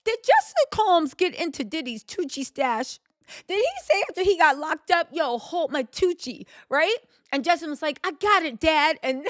Did Justin Combs get into Diddy's Tucci stash? Did he say after he got locked up, yo, hold my Tucci, right? And Justin was like, I got it, Dad. And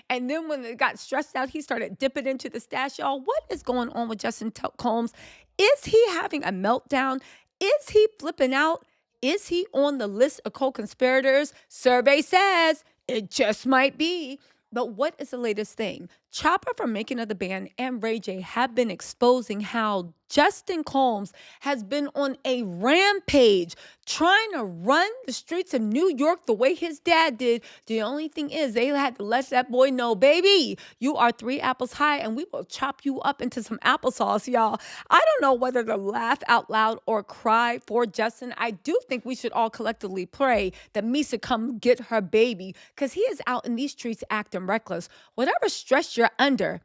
and then when it got stressed out, he started dipping into the stash, y'all. What is going on with Justin Combs? Is he having a meltdown? Is he flipping out? Is he on the list of co-conspirators? Survey says it just might be. But what is the latest thing? Choppa from Making of the Band and Ray J have been exposing how Justin Combs has been on a rampage trying to run the streets of New York the way his dad did. The only thing is they had to let that boy know, baby, you are 3 apples high and we will chop you up into some applesauce, y'all. I don't know whether to laugh out loud or cry for Justin. I do think we should all collectively pray that Misa come get her baby because he is out in these streets acting reckless. Whatever stress you're under,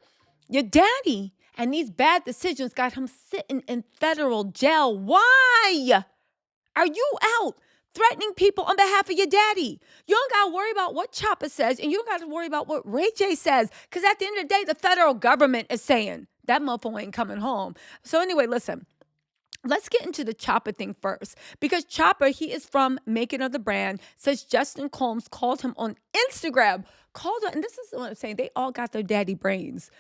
your daddy and these bad decisions got him sitting in federal jail. Why are you out threatening people on behalf of your daddy? You don't got to worry about what Choppa says, and you don't got to worry about what Ray J says, because at the end of the day, the federal government is saying that motherfucker ain't coming home. So anyway, listen. Let's get into the Choppa thing first, because Choppa, he is from Making of the Brand, says Justin Combs called him on Instagram, and this is what I'm saying, they all got their daddy brains.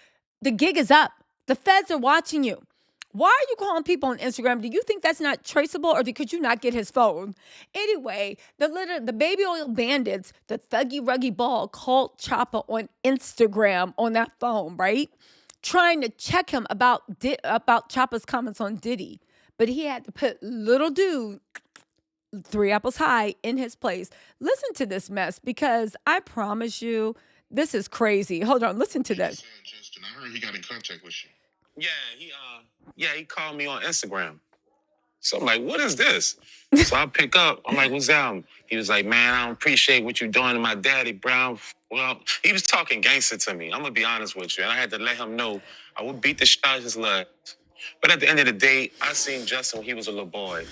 The gig is up. The feds are watching you. Why are you calling people on Instagram? Do you think that's not traceable, or could you not get his phone? Anyway, the baby oil bandits, the thuggy ruggy ball, called Choppa on Instagram on that phone, right? Trying to check him about Choppa's comments on Diddy. But he had to put little dude 3 apples high in his place. Listen to this mess, because I promise you, this is crazy. Hold on, listen to this. Justin, I heard he got in contact with you. Yeah, he called me on Instagram. So I'm like, what is this? So I pick up. I'm like, what's that? He was like, man, I don't appreciate what you're doing to my daddy, Brown. Well, he was talking gangster to me. I'm going to be honest with you. And I had to let him know I would beat the shit out of his legs. But at the end of the day, I seen Justin when he was a little boy,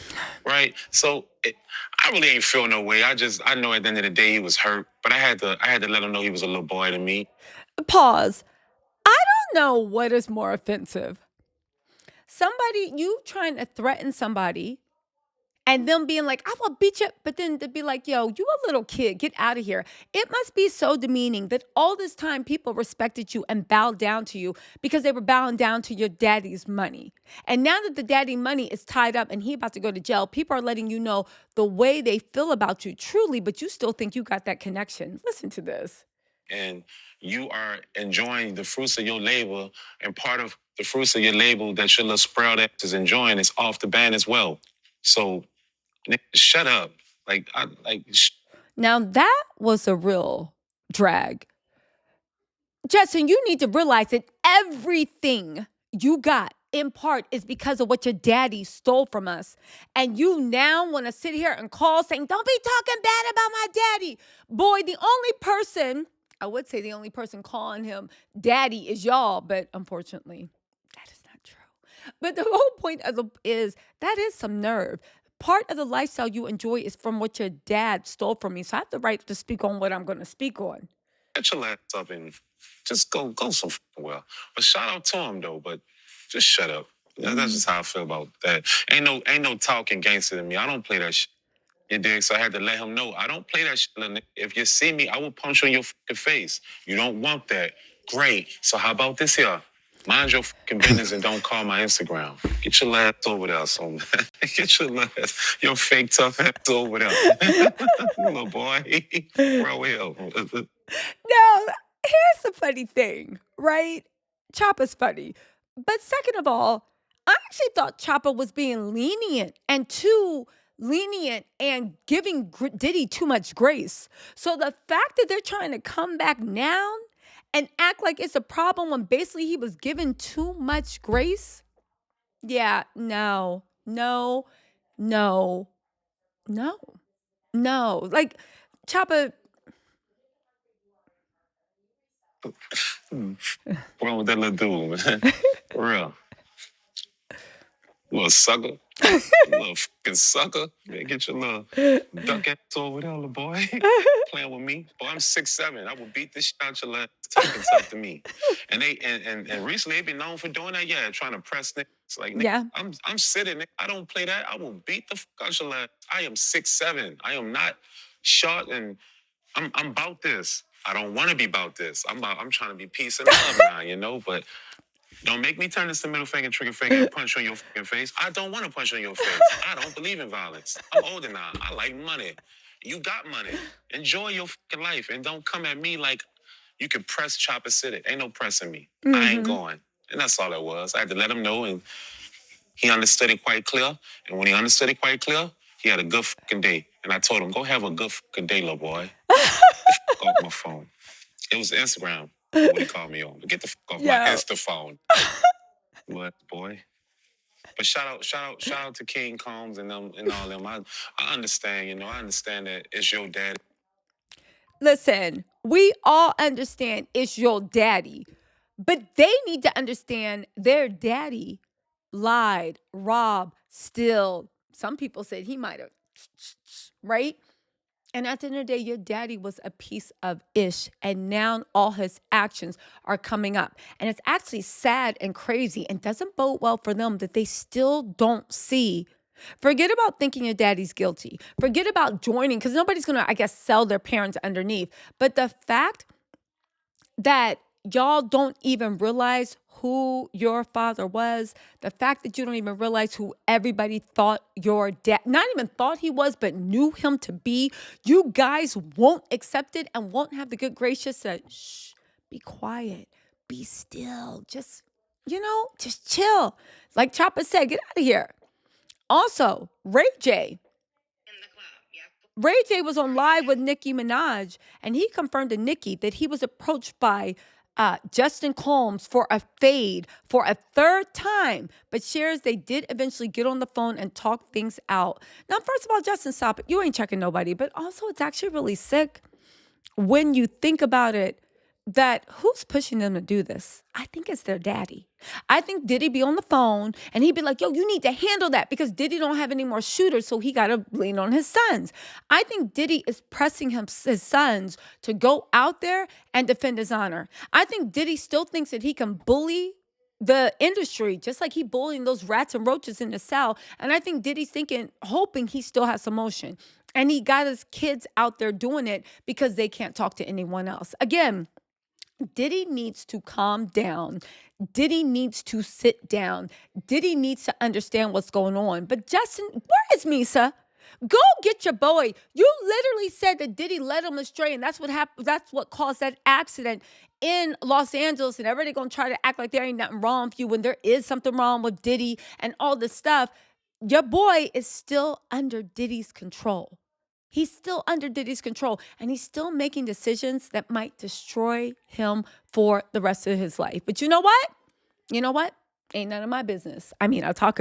right? So I really ain't feel no way. I know at the end of the day he was hurt. But I had to let him know he was a little boy to me. Pause. I don't know what is more offensive. You trying to threaten somebody and them being like, I will beat you. But then to be like, yo, you a little kid, get out of here. It must be so demeaning that all this time people respected you and bowed down to you because they were bowing down to your daddy's money. And now that the daddy money is tied up and he about to go to jail, people are letting you know the way they feel about you truly, but you still think you got that connection. Listen to this. And you are enjoying the fruits of your labor, and part of the fruits of your labor that your little sprout ass is enjoying is off the ban as well. So, shut up. Now that was a real drag. Justin, you need to realize that everything you got in part is because of what your daddy stole from us. And you now want to sit here and call saying, don't be talking bad about my daddy. Boy, I would say the only person calling him daddy is y'all, but unfortunately, that is not true. But the whole point is that is some nerve. Part of the lifestyle you enjoy is from what your dad stole from me. So I have the right to speak on what I'm going to speak on. Get your ass up and just go some well. But shout out to him though. But just shut up. That's just how I feel about that. Ain't no talking gangster to me. I don't play that shit. You dig? So I had to let him know I don't play that shit. If you see me, I will punch you in your fucking face. You don't want that. Great. So how about this here? Mind your fucking business and don't call my Instagram. Get your ass over there, so get your fake tough ass over there. Little boy. Bro, Now, here's the funny thing, right? Choppa's funny. But second of all, I actually thought Choppa was being lenient and giving Diddy too much grace. So the fact that they're trying to come back now and act like it's a problem when basically he was given too much grace, yeah, no. Like, Choppa... What's wrong with that little dude, man? For real. You a sucker. You little fucking sucker. Man, get your little duck ass over there, little boy. Playing with me. Boy, I'm 6'7". I will beat this shit out your ass talking tough to me. And recently they've been known for doing that. Yeah, trying to press niggas. It's like, nigga, Yeah. I'm sitting. Nigga. I don't play that. I will beat the fuck out your ass. I am 6'7". I am not short, and I'm about this. I don't want to be about this. I'm trying to be peace and love now, you know, but don't make me turn this to middle finger, trigger finger, and punch on your fucking face. I don't want to punch on your face. I don't believe in violence. I'm older now. I like money. You got money. Enjoy your fucking life, and don't come at me like you can press Choppa City. Ain't no pressing me. I ain't going. And that's all it was. I had to let him know, and he understood it quite clear. And when he understood it quite clear, he had a good fucking day. And I told him, go have a good fucking day, little boy. Get the fuck off my phone. It was Instagram when he called me on. But get the fuck off my Insta phone. What, boy? But shout out to King Combs and them and all them. I understand, you know, I understand that it's your dad. Listen, we all understand it's your daddy, but they need to understand their daddy lied, robbed, steal. Some people said he might have, right? And at the end of the day, your daddy was a piece of ish. And now all his actions are coming up. And it's actually sad and crazy and doesn't bode well for them that they still don't see. Forget about thinking your daddy's guilty. Forget about joining, because nobody's going to, I guess, sell their parents underneath. But the fact that y'all don't even realize who your father was, the fact that you don't even realize who everybody thought your dad, not even thought he was, but knew him to be, you guys won't accept it and won't have the good gracious to, shh, be quiet, be still, just, just chill. Like Choppa said, get out of here. Also, Ray J was on live with Nicki Minaj, and he confirmed to Nicki that he was approached by Justin Combs for a fade for a third time, but shares they did eventually get on the phone and talk things out. Now, first of all, Justin, stop it. You ain't checking nobody, but also it's actually really sick when you think about it, that who's pushing them to do this? I think it's their daddy. I think Diddy be on the phone and he'd be like, yo, you need to handle that because Diddy don't have any more shooters, so he got to lean on his sons. I think Diddy is pressing his sons to go out there and defend his honor. I think Diddy still thinks that he can bully the industry, just like he bullying those rats and roaches in the cell. And I think Diddy's hoping he still has some motion. And he got his kids out there doing it because they can't talk to anyone else. Again, Diddy needs to calm down. Diddy needs to sit down. Diddy needs to understand what's going on. But Justin, where is Misa? Go get your boy. You literally said that Diddy led him astray, and that's what happened. That's what caused that accident in Los Angeles. And everybody gonna try to act like there ain't nothing wrong with you when there is something wrong with Diddy and all this stuff. Your boy is still under Diddy's control. He's still under Diddy's control, and he's still making decisions that might destroy him for the rest of his life. But you know what? Ain't none of my business. I mean, I'll talk